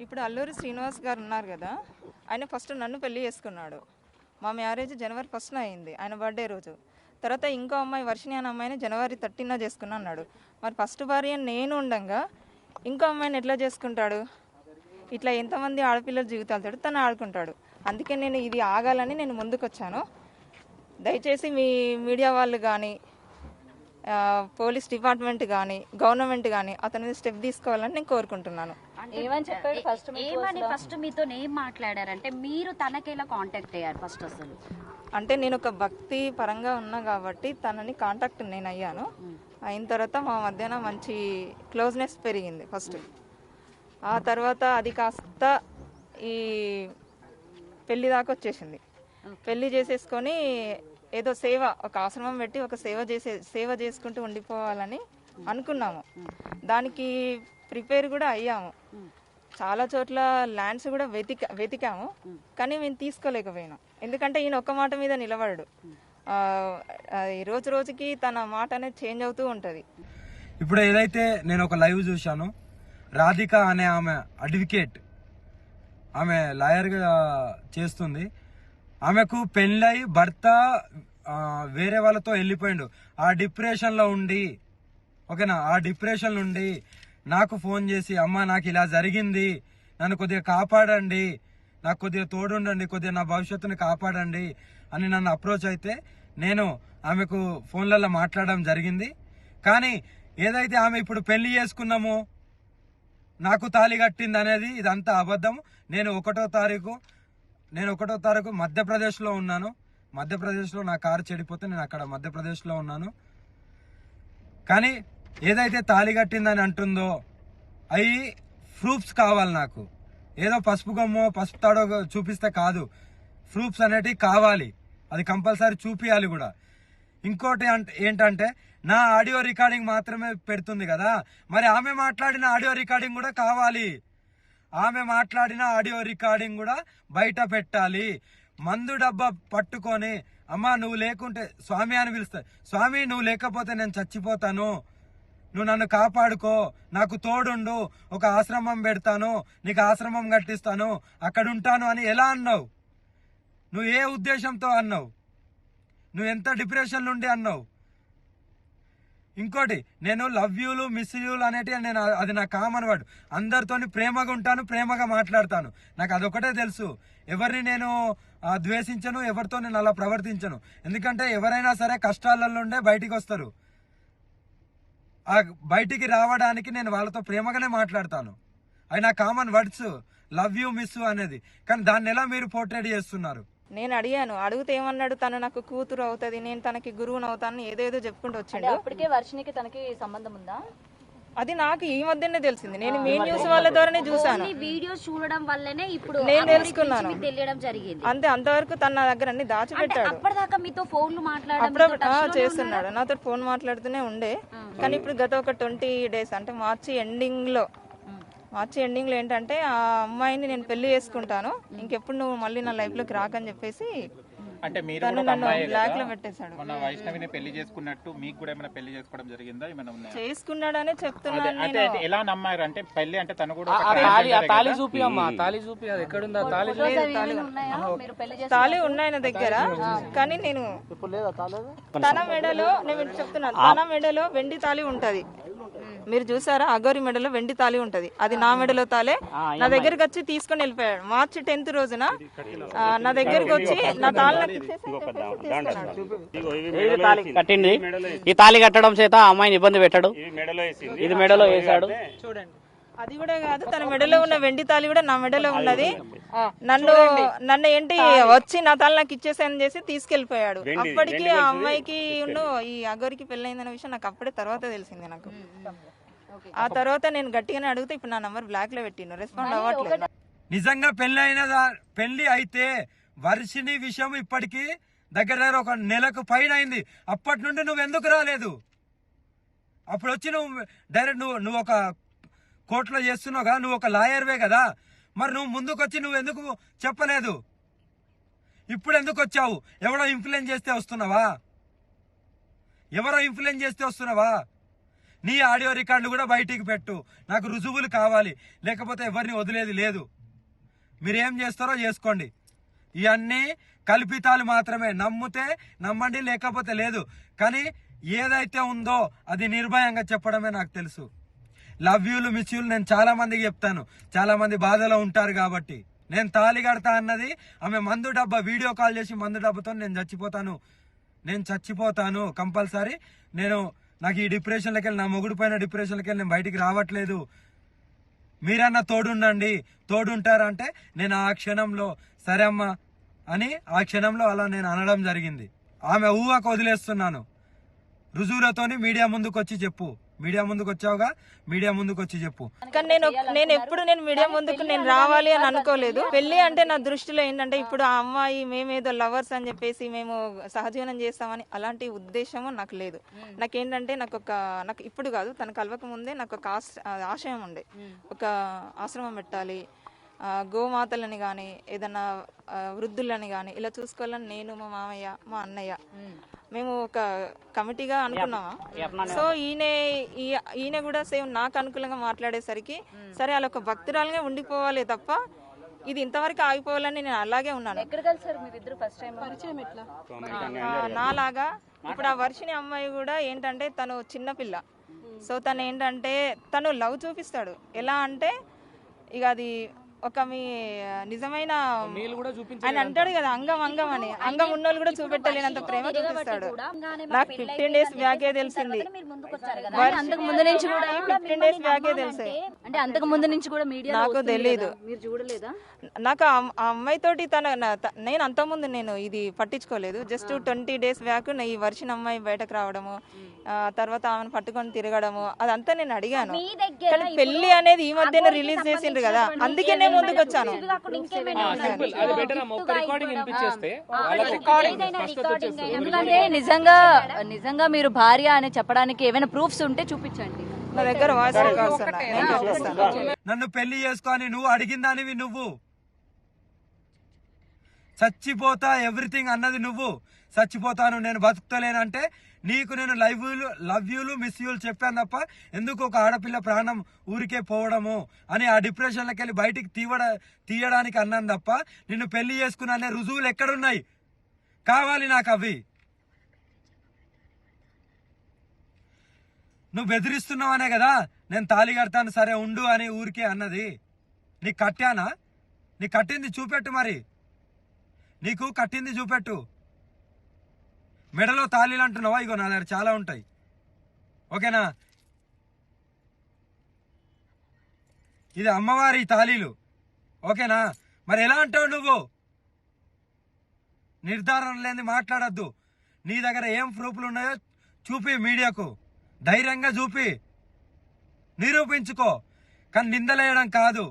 ఇప్పుడు అల్లూరి శ్రీనివాస్ గారు ఉన్నారు కదా, ఆయన ఫస్ట్ నన్ను పెళ్లి చేసుకున్నాడు. మా మ్యారేజ్ జనవరి 1న అయింది, ఆయన బర్త్డే రోజు. తర్వాత ఇంకో అమ్మాయి వర్షిణి అనే అమ్మాయిని జనవరి 13న చేసుకున్నా అన్నాడు. మరి ఫస్ట్ భార్య నేను ఉండగా ఇంకో అమ్మాయిని ఎట్లా చేసుకుంటాడు? ఇట్లా ఎంతమంది ఆడపిల్లల జీవితాలతో తను ఆడుకుంటాడు. అందుకే నేను ఇది ఆగాలని నేను ముందుకు వచ్చాను. దయచేసి మీ మీడియా వాళ్ళు కానీ, పోలీస్ డిపార్ట్మెంట్ కానీ, గవర్నమెంట్ కానీ అతని మీద స్టెప్ తీసుకోవాలని నేను కోరుకుంటున్నాను. ఏమని ఫస్ట్ మీతో ఏం మాట్లాడారంటే మీరు తనకి ఎలా కాంటాక్ట్ అయ్యారు ఫస్ట్? అసలు అంటే నేను ఒక భక్తి పరంగా ఉన్నా కాబట్టి తనని కాంటాక్ట్ నేను అయ్యాను. అయిన తర్వాత మా మధ్యన మంచి క్లోజ్నెస్ పెరిగింది ఫస్ట్. ఆ తర్వాత అది కాస్త ఈ పెళ్లి దాకా వచ్చేసింది. పెళ్లి చేసేసుకొని ఏదో సేవ, ఒక ఆశ్రమం పెట్టి ఒక సేవ చేసుకుంటూ ఉండిపోవాలని అనుకున్నాము. దానికి ప్రిపేర్ కూడా అయ్యాము. చాలా చోట్ల ల్యాండ్స్ కూడా వెతికాము, కానీ మేము తీసుకోలేకపోయినాం. ఎందుకంటే ఈయన ఒక్క మాట మీద నిలబడడు. రోజు రోజుకి తన మాట అనేది చేంజ్ అవుతూ ఉంటుంది. ఇప్పుడు ఏదైతే నేను ఒక లైవ్ చూశాను, రాధిక అనే ఆమె అడ్వకేట్, ఆమె లాయర్గా చేస్తుంది. ఆమెకు పెళ్ళై భర్త వేరే వాళ్ళతో వెళ్ళిపోయిండు. ఆ డిప్రెషన్లో ఉండి, ఓకేనా, ఆ డిప్రెషన్ నుండి నాకు ఫోన్ చేసి, అమ్మ నాకు ఇలా జరిగింది, నన్ను కొద్దిగా కాపాడండి, నాకు కొద్దిగా తోడుండండి, కొద్దిగా నా భవిష్యత్తుని కాపాడండి అని నన్ను అప్రోచ్ అయితే నేను ఆమెకు ఫోన్లలో మాట్లాడడం జరిగింది. కానీ ఏదైతే ఆమె ఇప్పుడు పెళ్లి చేసుకున్నామో, నాకు తాళి కట్టింది అనేది ఇదంతా అబద్ధం. నేను ఒకటో తారీఖు మధ్యప్రదేశ్లో ఉన్నాను. మధ్యప్రదేశ్లో నా కారు చెడిపోతే నేను అక్కడ మధ్యప్రదేశ్లో ఉన్నాను. కానీ ఏదైతే తాళి కట్టిందని అంటుందో అవి ప్రూఫ్స్ కావాలి నాకు. ఏదో పసుపు గమ్మో పసుపు తాడో చూపిస్తే కాదు, ప్రూఫ్స్ అనేటివి కావాలి. అది కంపల్సరీ చూపియాలి కూడా. ఇంకోటి ఏంటంటే నా ఆడియో రికార్డింగ్ మాత్రమే పెడుతుంది కదా, మరి ఆమె మాట్లాడిన ఆడియో రికార్డింగ్ కూడా కావాలి. ఆమె మాట్లాడిన ఆడియో రికార్డింగ్ కూడా బయట పెట్టాలి. మందు డబ్బా పట్టుకొని, అమ్మా నువ్వు లేకుంటే స్వామి అని పిలుస్తా, స్వామి నువ్వు లేకపోతే నేను చచ్చిపోతాను, నువ్వు నన్ను కాపాడుకో, నాకు తోడుండు, ఒక ఆశ్రమం పెడతాను, నీకు ఆశ్రమం కట్టిస్తాను, అక్కడ ఉంటాను అని ఎలా అన్నావు? నువ్వు ఏ ఉద్దేశంతో అన్నావు? నువ్వు ఎంత డిప్రెషన్ నుండి అన్నావు? ఇంకోటి, నేను లవ్ యూలు మిస్ యూలు అనేటివి నేను, అది నా కామన్ వర్డ్. అందరితోని ప్రేమగా ఉంటాను, ప్రేమగా మాట్లాడతాను. నాకు అదొకటే తెలుసు. ఎవరిని నేను ద్వేషించను, ఎవరితో నేను అలా ప్రవర్తించను. ఎందుకంటే ఎవరైనా సరే కష్టాలలో ఉండే బయటికి వస్తారు. ఆ బయటికి రావడానికి నేను వాళ్ళతో ప్రేమగానే మాట్లాడతాను. అవి నా common words, love you miss అనేది. కానీ దాన్ని ఎలా మీరు పోర్ట్రేట్ చేస్తున్నారు? నేను అడిగితే ఏమన్నాడు, తను నాకు కూతురు అవుతుంది, నేను తనకి గురువుని అవుతాను, ఏదేదో చెప్పుకుంటూ వచ్చాడు. అప్పటికే వర్షినికి తనకి సంబంధం ఉందా? అది నాకు ఈ మధ్యనే తెలిసింది. నేను మెయిన్ న్యూస్ వాళ్ళ ద్వారానే చూసాను. వీడియో చూడడం వల్లనే ఇప్పుడు నేను తెలుసుకున్నాను. తెలియడం జరిగింది. అంతే, అంతవరకు తన నా దగ్గర అన్ని దాచిపెట్టాడు. అప్పటిదాకా మీతో ఫోన్లు చేస్తున్నాడు, నాతో ఫోన్ మాట్లాడుతూనే ఉండే. కానీ ఇప్పుడు గత ఒక 20 days అంటే మార్చి ఎండింగ్ లో ఏంటంటే, ఆ అమ్మాయిని నేను పెళ్లి చేసుకుంటాను, ఇంకెప్పుడు నువ్వు మళ్ళీ నా లైఫ్ లోకి రాకని చెప్పేసి అంటే మీరు బ్లాక్ లో పెట్టేశాడు. మన వైష్ణవిని పెళ్లి చేసుకున్నట్టు మీకు కూడా ఏమైనా పెళ్లి చేసుకోవడం జరిగిందా? ఏమైనా ఉన్నాయా? చేసుకున్నాడనే చెప్తున్నాను. అంటే ఎలా నమ్మారు? అంటే పెళ్లి అంటే తను కూడా తాళి చూపి అమ్మా, తాళి చూపి, అది ఎక్కడుందా తాళి? తాళి ఉన్నాయి నా దగ్గర, కానీ నేను తన మెడలో, నేను చెప్తున్నాను, తన మెడలో వెండి తాళి ఉంటది. మీరు చూసారా, అగోరి మెడలో వెండి తాళి ఉంటది, అది నా మెడలో తాలే. నా దగ్గరికి వచ్చి తీసుకొని వెళ్ళిపోయాడు. మార్చి 10th రోజున నా దగ్గరికి వచ్చి నా తాళి కట్టింది. ఈ తాళి కట్టడం చేత అమ్మాయిని ఇబ్బంది పెట్టాడు, ఇది మెడలో వేసాడు. చూడండి, అది కూడా కాదు, తన మెడలో ఉన్న వెండి తాళి కూడా నా మెడలో ఉన్నది. నన్ను ఏంటి వచ్చి నా తాళి నాకు ఇచ్చేసానని చేసి తీసుకెళ్లిపోయాడు. అప్పటికి ఆ అమ్మాయికి ఈ అగోరికి పెళ్ళైందన్న విషయం నాకు అప్పుడే తర్వాత తెలిసింది. నాకు ఆ తర్వాత నేను గట్టిగానే అడిగితే ఇప్పుడు నా నంబర్ బ్లాక్ లో పెట్టిన, రెస్పాండ్ అవ్వట్లేదు. నిజంగా పెళ్లి అయితే వర్షిని విషయం ఇప్పటికీ దగ్గర ఒక నెలకు పైన అయింది. అప్పటి నుండి నువ్వు ఎందుకు రాలేదు? అప్పుడు వచ్చి నువ్వు డైరెక్ట్ నువ్వు ఒక కోర్టులో చేస్తున్నావు కదా, నువ్వు ఒక లాయర్వే కదా, మరి నువ్వు ముందుకు వచ్చి నువ్వు ఎందుకు చెప్పలేదు? ఇప్పుడు ఎందుకు వచ్చావు? ఎవరో ఇన్ఫ్లుయెన్స్ చేస్తే వస్తున్నావా? నీ ఆడియో రికార్డులు కూడా బయటికి పెట్టు, నాకు రుజువులు కావాలి, లేకపోతే ఎవరిని వదిలేది లేదు. మీరేం చేస్తారో చేసుకోండి. ఇవన్నీ కల్పితాలు మాత్రమే, నమ్మితే నమ్మండి, లేకపోతే లేదు. కానీ ఏదైతే ఉందో అది నిర్భయంగా చెప్పడమే నాకు తెలుసు. లవ్ యూలు మిస్ యూలు నేను చాలా మందికి చెప్తాను, చాలా మంది బాధలో ఉంటారు కాబట్టి. నేను తాళి కడతా అన్నది ఆమె మందు డబ్బా వీడియో కాల్ చేసి మందు డబ్బాతో నేను చచ్చిపోతాను కంపల్సరీ. నాకు ఈ డిప్రెషన్లోకి వెళ్ళి, నా మొగుడు పైన డిప్రెషన్లోకి వెళ్ళి నేను బయటికి రావట్లేదు, మీరన్నా తోడుంటారంటే నేను ఆ క్షణంలో సరే అమ్మా అని ఆ క్షణంలో అలా నేను అనడం జరిగింది. ఆమె ఊహకు వదిలేస్తున్నాను. రుజువులతోని మీడియా ముందుకు వచ్చి చెప్పు. మీడియా ముందుకు వచ్చావుగా, మీడియా ముందుకు వచ్చి చెప్పు. కానీ నేను ఎప్పుడు మీడియా ముందుకు నేను రావాలి అని అనుకోలేదు. పెళ్లి అంటే నా దృష్టిలో ఏంటంటే ఇప్పుడు ఆ అమ్మాయి మేమేదో లవర్స్ అని చెప్పేసి మేము సహజీవనం చేస్తామని అలాంటి ఉద్దేశము నాకు లేదు. నాకేంటంటే నాకు ఇప్పుడు కాదు, తన కలవక ముందే నాకు ఒక ఆశయం ఉండే, ఒక ఆశ్రమం పెట్టాలి, గోమాతలని కానీ ఏదన్నా వృద్ధులని కానీ ఇలా చూసుకోవాలని నేను, మా మామయ్య, మా అన్నయ్య మేము ఒక కమిటీగా అనుకున్నామా. సో ఈయన కూడా సేమ్ నాకు అనుకూలంగా మాట్లాడేసరికి సరే అలా ఒక భక్తురాలుగా ఉండిపోవాలి తప్ప ఇది ఇంతవరకు ఆగిపోవాలని నేను అలాగే ఉన్నాను. నాలాగా ఇప్పుడు ఆ వర్షిని అమ్మాయి కూడా ఏంటంటే తను చిన్నపిల్ల. సో తను ఏంటంటే తను లవ్ చూపిస్తాడు. ఎలా అంటే ఇక అది ఒక మీ నిజమైన ఆయన అంటాడు కదా, అంగం అని, అంగం ఉన్నోళ్ళు కూడా చూపెట్టలేనంత ప్రేమ చూపిస్తాడు. నాకు 15 days బ్యాకే తెలిసింది. అంతకు ముందు నుంచి కూడా 15 days బ్యాకే తెలిసాయి. అంటే అంతకు ముందు నుంచి కూడా మీడియా నాకు తెలీదు. మీరు చూడలేదా? నాకు ఆ అమ్మాయి తోటి నేను అంతకుముందు నేను ఇది పట్టించుకోలేదు. జస్ట్ 20 days బ్యాక్ ఈ వర్షిన అమ్మాయి బయటకు రావడము, తర్వాత ఆమెను పట్టుకొని తిరగడము అదంతా నేను అడిగాను. కానీ పెళ్లి అనేది ఈ మధ్యన రిలీజ్ చేసిండ్రు కదా, అందుకే నేను ముందుకు వచ్చాను. ఎందుకంటే నిజంగా మీరు భార్య అని చెప్పడానికి ఏమైనా ప్రూఫ్స్ ఉంటే చూపించండి. నా దగ్గర వాయిస్ రికార్డ్స్ ఉన్నాయి, నేను చూపిస్తాను. నన్ను పెళ్లి చేసుకొని నువ్వు అడిగిందానివి, నువ్వు చచ్చిపోతా ఎవ్రీథింగ్ అన్నది నువ్వు. చచ్చిపోతాను, నేను బతుకుతలేనంటే నీకు నేను లవ్ యూలు మిస్ యూలు చెప్పాను తప్ప ఎందుకు ఒక ఆడపిల్ల ప్రాణం ఊరికే పోవడము అని ఆ డిప్రెషన్లోకి వెళ్ళి బయటికి తీయడానికి అన్నాను తప్ప నిన్ను పెళ్లి చేసుకున్నా అనే రుజువులు ఎక్కడున్నాయి? కావాలి నాకు అవి. నువ్వు బెదిరిస్తున్నావనే కదా నేను తాళి కడతాను సరే ఉండు అని ఊరికే అన్నది. నీకు కట్టానా? నీకు కట్టింది చూపెట్టు, మరి నీకు కట్టింది చూపెట్టు. మెడలో తాళీలు అంటున్నావా? ఇగో నా దగ్గర చాలా ఉంటాయి, ఓకేనా? ఇది అమ్మవారి తాళీలు, ఓకేనా? మరి ఎలా అంటావు నువ్వు? నిర్ధారణ లేని మాట్లాడద్దు. నీ దగ్గర ఏం ప్రూఫ్లు ఉన్నాయో చూపి, మీడియాకు ధైర్యంగా చూపి, నిరూపించుకో. కానీ నిందలేయడం కాదు.